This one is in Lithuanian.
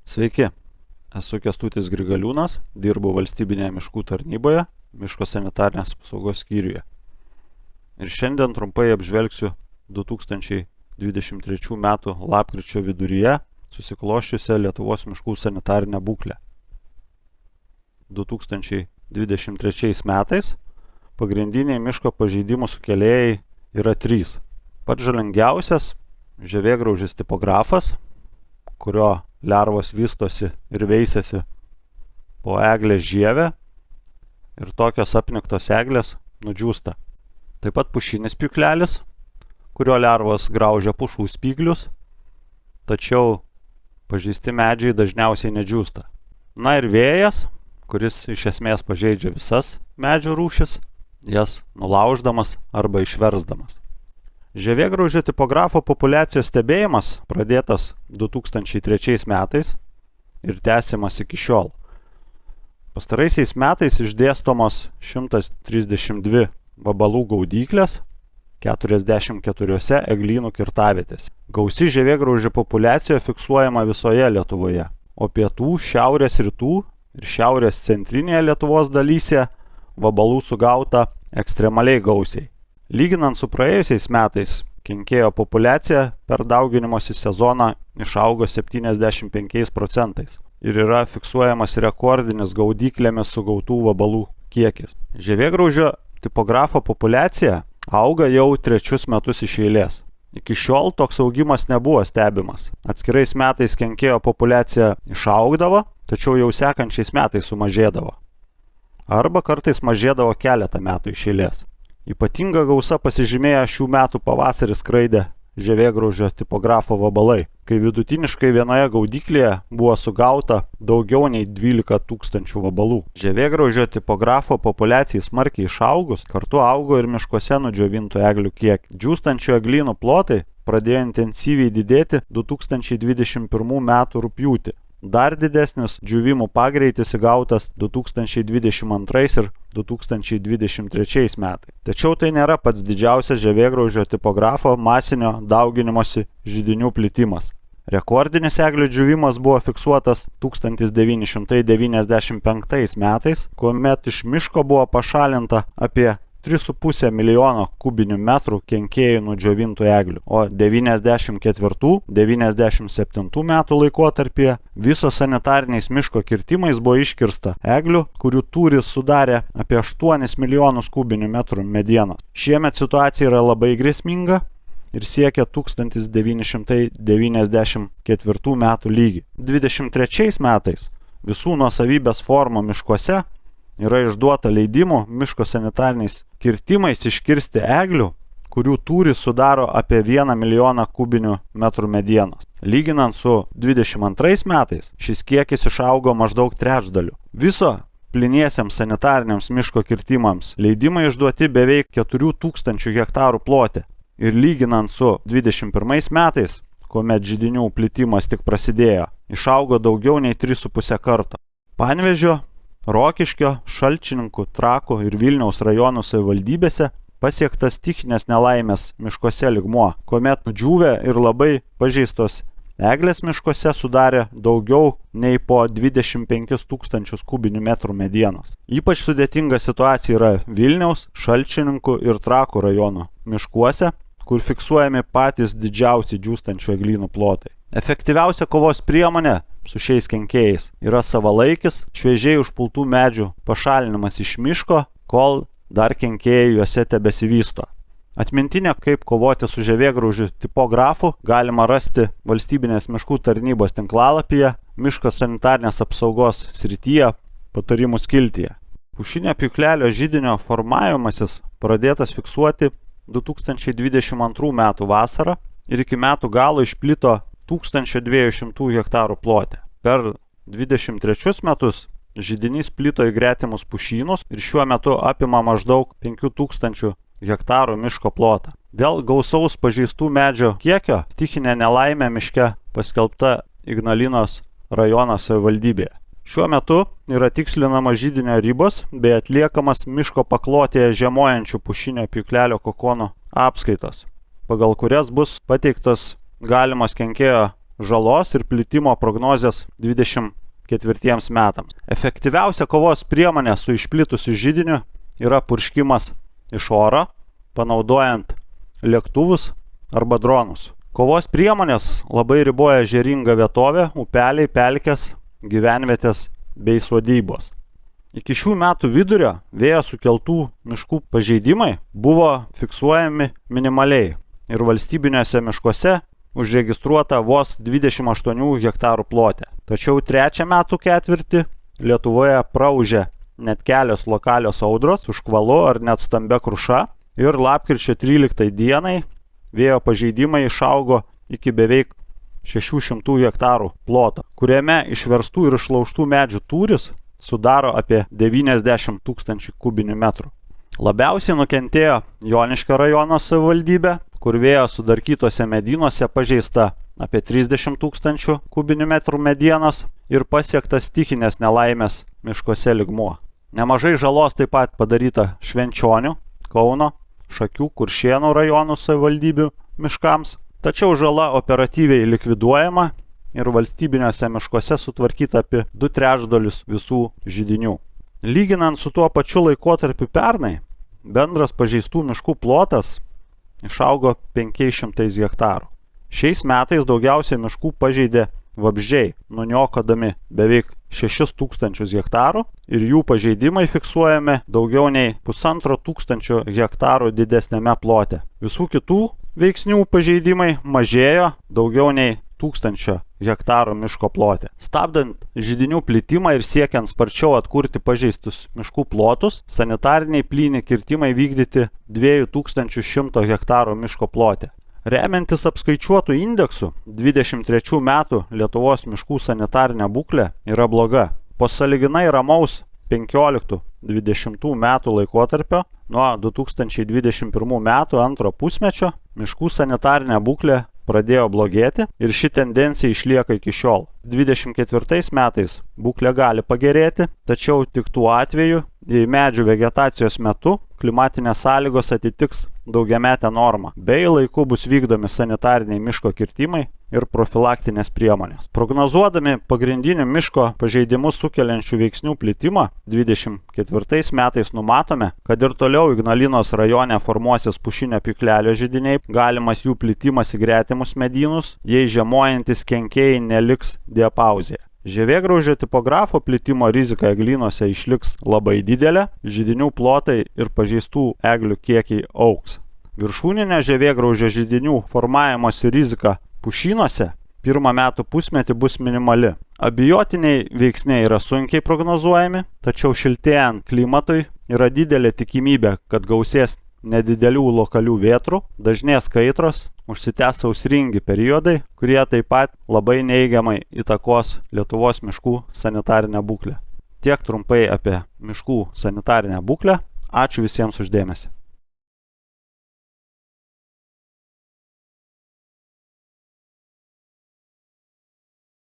Sveiki, esu Kęstutis Grigaliūnas, dirbu valstybinėje miškų tarnyboje, miško sanitarinės apsaugos skyriuje. Ir šiandien trumpai apžvelgsiu 2023 m. lapkričio viduryje susikloščiusią Lietuvos miškų sanitarinę būklę. 2023 metais pagrindiniai miško pažeidimų sukėlėjai yra 3. Pats žalingiausias žievėgraužis tipografas, kurio lervos vystosi ir veisiasi po eglės žievę ir tokios apniktos eglės nudžiūsta. Taip pat pušinis pjūklelis, kurio lervos graužia pušų spyglius, tačiau pažeisti medžiai dažniausiai nedžiūsta. Na ir vėjas, kuris iš esmės pažeidžia visas medžių rūšis, jas nulauždamas arba išversdamas. Žievėgraužio tipografo populiacijos stebėjimas pradėtas 2003 metais ir tęsiamas iki šiol. Pastaraisiais metais išdėstomos 132 vabalų gaudyklės 44 eglynų kirtavietėse. Gausi žievėgraužio populiacija fiksuojama visoje Lietuvoje, o pietų, šiaurės rytų ir šiaurės centrinėje Lietuvos dalyse vabalų sugauta ekstremaliai gausiai. Lyginant su praėjusiais metais, kenkėjo populiacija per dauginimosi sezoną išaugo 75% ir yra fiksuojamas rekordinis gaudyklėmis sugautų vabalų kiekis. Žievėgraužio tipografo populiacija auga jau 3 metus iš eilės. Iki šiol toks augimas nebuvo stebimas. Atskirais metais kenkėjo populiacija išaugdavo, tačiau jau sekančiais metais sumažėdavo. Arba kartais mažėdavo keletą metų iš eilės. Ypatinga gausa pasižymėjo šių metų pavasarį skraidę žievėgraužio tipografo vabalai, kai vidutiniškai vienoje gaudyklėje buvo sugauta daugiau nei 12 000 vabalų. Žievėgraužio tipografo populiacijai smarkiai išaugus, kartu augo ir miškuose nudžiovintų eglių kiek. Džiūstančių eglynų plotai pradėjo intensyviai didėti 2021 m. rugpjūtį. Dar didesnis džiūvimų pagreitis įgautas 2022 ir 2023 metais. Tačiau tai nėra pats didžiausias žievėgraužio tipografo masinio dauginimosi židinių plitimas. Rekordinis eglių džiūvimas buvo fiksuotas 1995 metais, kuomet iš miško buvo pašalinta apie 3,5 milijono kubinių metrų kenkėjų nudžiovintų eglių, o 94-97 metų laikotarpyje viso sanitariniais miško kirtimais buvo iškirsta eglių, kurių tūris sudarė apie 8 milijonus kubinių metrų medienos. Šiemet situacija yra labai grėsminga ir siekia 1994 metų lygį. 23 metais visų nuosavybės formų miškuose yra išduota leidimų miško sanitariniais kirtimais iškirsti eglių, kurių tūris sudaro apie 1 milijoną kubinių metrų medienos. Lyginant su 22 metais, šis kiekis išaugo maždaug trečdaliu. Viso pliniesiems sanitariniams miško kirtimams leidimai išduoti beveik 4000 hektarų plote. Ir lyginant su 21 metais, kuomet židinių plitimas tik prasidėjo, išaugo daugiau nei 3,5 karto. Panevėžio, Rokiškio, Šalčininkų, Trakų ir Vilniaus rajonų savivaldybėse pasiektas stichinės nelaimės miškuose lygmuo, kuomet nudžiūvę ir labai pažeistos eglės miškuose sudarė daugiau nei po 25 000 kubinių metrų medienos. Ypač sudėtinga situacija yra Vilniaus, Šalčininkų ir Trakų rajonų miškuose, kur fiksuojami patys didžiausi džiūstančių eglynų plotai. Efektyviausia kovos priemonė su šiais kenkėjais yra savalaikis, šviežiai užpultų medžių pašalinimas iš miško, kol dar kenkėjai juose tebesivysto. Atmintinę, kaip kovoti su žievėgraužiu tipografu, galima rasti valstybinės miškų tarnybos tinklalapyje, miško sanitarnės apsaugos srityje, patarimų skiltyje. Pušinio pjūklelio židinio formavimasis pradėtas fiksuoti 2022 metų vasarą ir iki metų galo išplito 1200 hektarų plote. Per 23 metus židinys plito į gretimus pušynus ir šiuo metu apima maždaug 5000 hektarų miško plotą. Dėl gausaus pažeistų medžio kiekio stichinė nelaimė miške paskelbta Ignalinos rajono savivaldybėje. Šiuo metu yra tikslinama židinio ribos bei atliekamas miško paklotėje žiemojančių pušinio pjūklelio kokonų apskaitos, pagal kurias bus pateiktos galimos kenkėjo žalos ir plitimo prognozės 24 metams. Efektyviausia kovos priemonė su išplitusiu židiniu yra purškimas iš oro, panaudojant lėktuvus arba dronus. Kovos priemonės labai riboja ežeringą vietovę, upeliai, pelkės, gyvenvietės bei sodybos. Iki šių metų vidurio vėjo sukeltų miškų pažeidimai buvo fiksuojami minimaliai ir valstybiniuose miškuose užregistruota vos 28 hektarų plote. Tačiau trečią metų ketvirtį Lietuvoje praūžė net kelios lokalios audros su škvalu ar net stambia kruša ir lapkričio 13 dienai vėjo pažeidimai išaugo iki beveik 600 hektarų ploto, kuriame išverstų ir išlaužtų medžių tūris sudaro apie 90 000 kubinių metrų. Labiausiai nukentėjo Joniškio rajono savivaldybė, kur vėjo sudarkytose medynuose pažeista apie 30 000 kubinių metrų medienos ir pasiektas stichinės nelaimės miškuose lygmuo. Nemažai žalos taip pat padaryta Švenčionių, Kauno, Šakių, Kuršėnų rajonų savivaldybių miškams, tačiau žala operatyviai likviduojama ir valstybiniuose miškuose sutvarkyta apie 2/3 visų židinių. Lyginant su tuo pačiu laikotarpiu pernai, bendras pažeistų miškų plotas išaugo 500 hektarų. Šiais metais daugiausiai miškų pažeidė vabzdžiai, nuniokodami beveik 6000 hektarų ir jų pažeidimai fiksuojami daugiau nei 1500 hektarų didesnėme plote. Visų kitų veiksnių pažeidimai mažėjo daugiau nei 1000 hektarų miško plote. Stabdant židinių plitimą ir siekiant sparčiau atkurti pažeistus miškų plotus, sanitariniai plyni kirtimai vykdyti 2100 hektarų miško plote. Remiantis apskaičiuotų indeksų, 23 metų Lietuvos miškų sanitarinė būklė yra bloga. Po sąlyginai ramaus 15-20 metų laikotarpio nuo 2021 metų antro pusmečio miškų sanitarinė būklė pradėjo blogėti ir ši tendencija išlieka iki šiol. 24 metais būklė gali pagerėti, tačiau tik tuo atveju, jei medžių vegetacijos metu klimatinės sąlygos atitiks daugiametę normą, bei laiku bus vykdomi sanitariniai miško kirtimai ir profilaktinės priemonės. Prognozuodami pagrindinių miško pažeidimus sukeliančių veiksnių plitimą, 24 metais numatome, kad ir toliau Ignalinos rajone formuosis pušinio pjūklelio židiniai, galimas jų plitimas į gretimus medynus, jei žiemojantis kenkėjai neliks diapauzėje. Žievėgraužio tipografo plitimo rizika eglynuose išliks labai didelė, židinių plotai ir pažeistų eglių kiekiai augs. Viršūninė žievėgraužio židinių formavimosi rizika pušynuose pirmą metų pusmetį bus minimali. Abijotiniai veiksniai yra sunkiai prognozuojami, tačiau šiltėjant klimatui yra didelė tikimybė, kad gausės nedidelių lokalių vėtrų, dažnės kaitros, užsitęs sausringi periodai, kurie taip pat labai neigiamai įtakos Lietuvos miškų sanitarinę būklę. Tiek trumpai apie miškų sanitarinę būklę. Ačiū visiems už dėmesį.